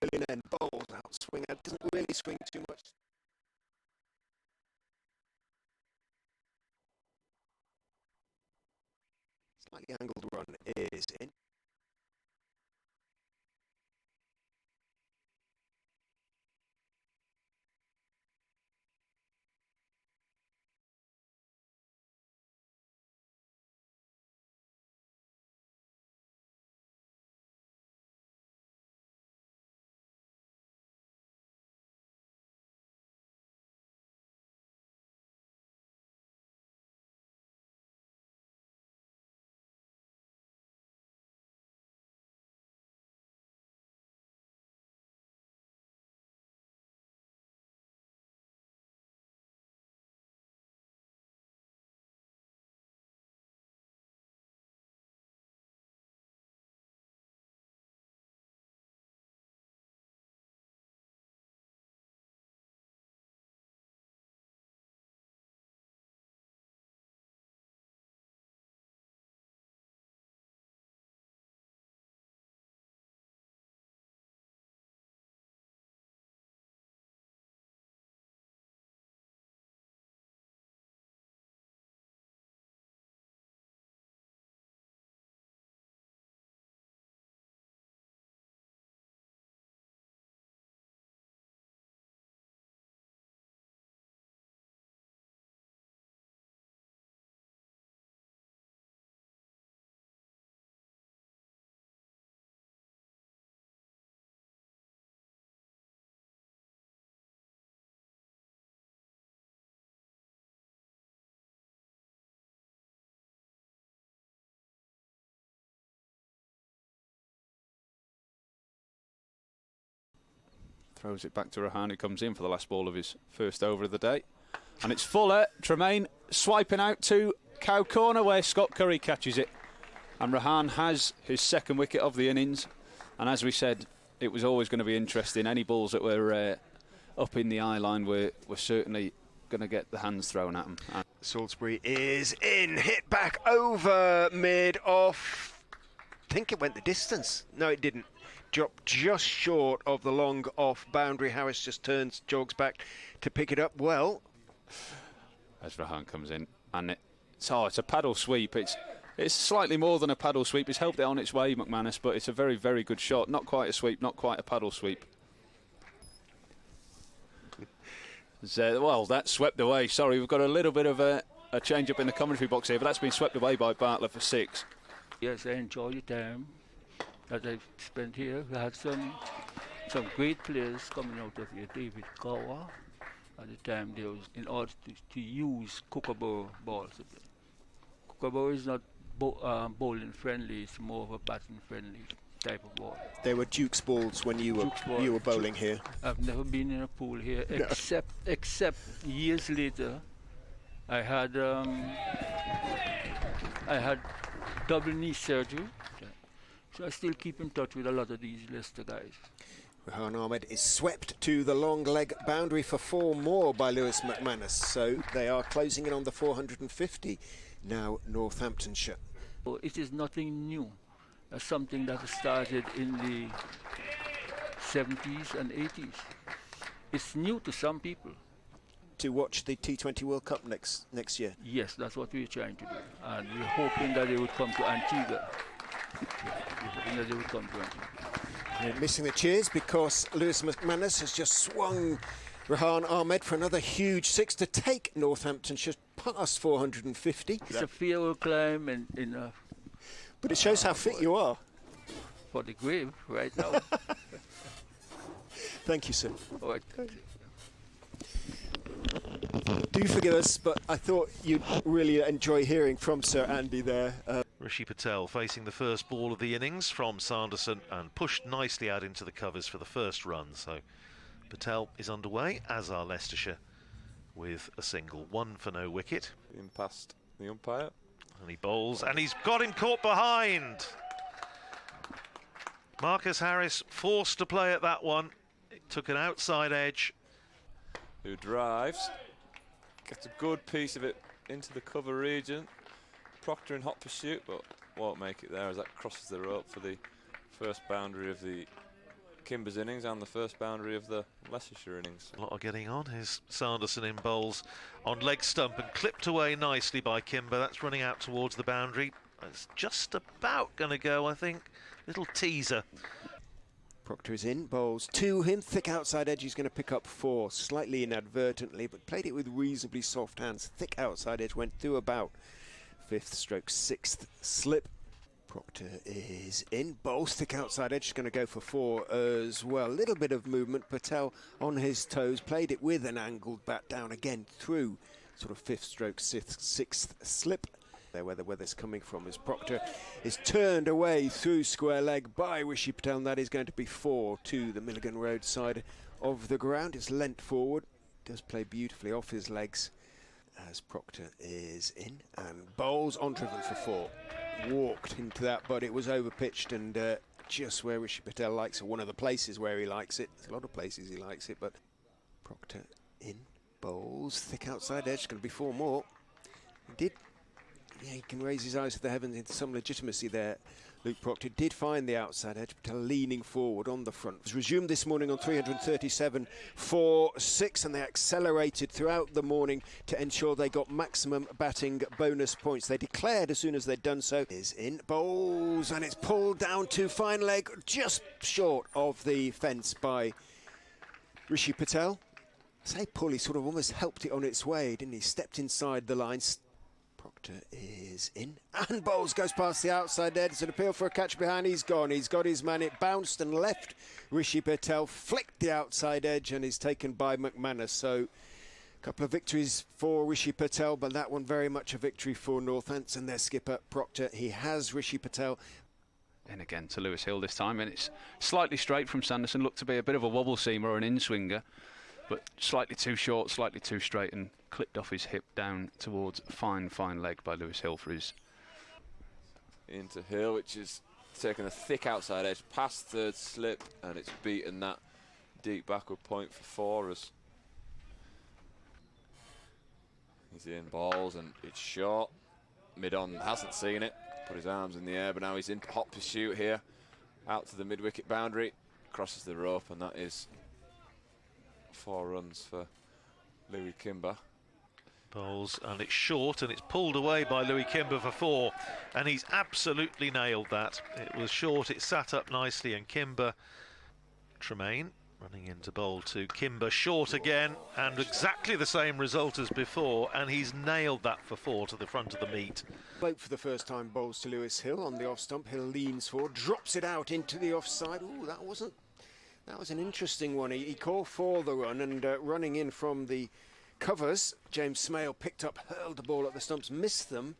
Brilliant end, bowls out, swing out, doesn't really swing too much. Slightly angled run is in. Throws it back to Rahan, who comes in for the last ball of his first over of the day. And it's Fuller. Tremaine swiping out to cow corner where Scott Curry catches it. And Rahan has his second wicket of the innings. And as we said, it was always going to be interesting. Any balls that were up in the eye line were certainly going to get the hands thrown at them. Salisbury is in, hit back over mid off. I think it went the distance. No, it didn't. Dropped just short of the long off boundary. Harris just turns, jogs back to pick it up well. As Rahan comes in, and it's a paddle sweep. It's slightly more than a paddle sweep. It's helped it on its way, McManus, but it's a very, very good shot. Not quite a sweep, not quite a paddle sweep. Well, that's swept away. Sorry, we've got a little bit of a change up in the commentary box here, but that's been swept away by Bartlett for 6. Yes, I enjoy the time that I've spent here. We had some great players coming out of here. David Gower, at the time, there was in order to use Kookaburra balls. Kookaburra is not bowling friendly; it's more of a batting friendly type of ball. They were Duke's balls when you were bowling here. I've never been in a pool here, except years later. I had double knee surgery. So I still keep in touch with a lot of these Leicester guys. Rahan Ahmed is swept to the long leg boundary for 4 more by Lewis McManus. So they are closing in on the 450 now, Northamptonshire. Well, it is nothing new. Something that started in the 70s and 80s. It's new to some people. To watch the T20 World Cup next year? Yes, that's what we're trying to do. And we're hoping that they would come to Antigua. Missing the cheers because Lewis McManus has just swung Rahan Ahmed for another huge 6 to take Northamptonshire past 450. It's a fair climb but it shows how fit you are. For the grave right now. Thank you, sir. All right. Do forgive us, but I thought you'd really enjoy hearing from Sir Andy there. Rishi Patel facing the first ball of the innings from Sanderson and pushed nicely out into the covers for the first run. So Patel is underway, as are Leicestershire, with a single, 1 for no wicket. In past the umpire. And he bowls, and he's got him caught behind. Marcus Harris forced to play at that one. It took an outside edge. Who drives, gets a good piece of it into the cover region. Proctor in hot pursuit, but won't make it there as that crosses the rope for the first boundary of the Kimber's innings and the first boundary of the Leicestershire innings. A lot of getting on. Here's Sanderson in bowls on leg stump and clipped away nicely by Kimber. That's running out towards the boundary. It's just about going to go, I think. Little teaser. Proctor is in, bowls to him, thick outside edge, he's going to pick up 4, slightly inadvertently, but played it with reasonably soft hands. Thick outside edge, went through about 5th stroke 6th slip. Proctor is in, bowls thick outside edge, going to go for 4 as well. A little bit of movement, Patel on his toes, played it with an angled bat down again through sort of 5th stroke 6th slip. There where the weather's coming from as Proctor is turned away through square leg by Rishi Patel, and that is going to be 4 to the Milligan Road side of the ground. It's lent forward, does play beautifully off his legs as Proctor is in and bowls on driven for 4. Walked into that, but it was over pitched and just where Rishi Patel likes it, one of the places where he likes it. There's a lot of places he likes it, but Proctor in, bowls thick outside edge, going to be 4 more. He did. Yeah, he can raise his eyes to the heavens into some legitimacy there. Luke Proctor did find the outside edge, but leaning forward on the front. It was resumed this morning on 337 for 6, and they accelerated throughout the morning to ensure they got maximum batting bonus points. They declared as soon as they'd done so. Is in, bowls, and it's pulled down to fine leg, just short of the fence by Rishi Patel. I say pull, he sort of almost helped it on its way, didn't he? Stepped inside the line. Proctor is in and bowls, goes past the outside edge. It's an appeal for a catch behind. He's gone. He's got his man. It bounced and left Rishi Patel, flicked the outside edge and is taken by McManus. So a couple of victories for Rishi Patel, but that one very much a victory for Northampton. Their skipper Proctor, he has Rishi Patel. And again to Lewis Hill this time, and it's slightly straight from Sanderson. Looked to be a bit of a wobble seamer or an in-swinger, but slightly too short, slightly too straight, and clipped off his hip down towards fine leg by Lewis Hill for his. Into Hill, which is taking a thick outside edge past 3rd slip, and it's beaten that deep backward point for 4 as he's in balls and it's short. Mid-on hasn't seen it, put his arms in the air, but now he's in hot pursuit here, out to the mid-wicket boundary, crosses the rope, and that is 4 runs for Louis Kimber. Bowls, and it's short, and it's pulled away by Louis Kimber for 4, and he's absolutely nailed that. It was short, it sat up nicely, and Kimber, Tremaine running into bowl to Kimber, short again, and exactly the same result as before, and he's nailed that for 4 to the front of the meet. Bloke for the first time bowls to Lewis Hill on the off stump. Hill leans forward, drops it out into the offside. Ooh, that was an interesting one. He called for the run, and running in from the covers, James Smale picked up, hurled the ball at the stumps, missed them,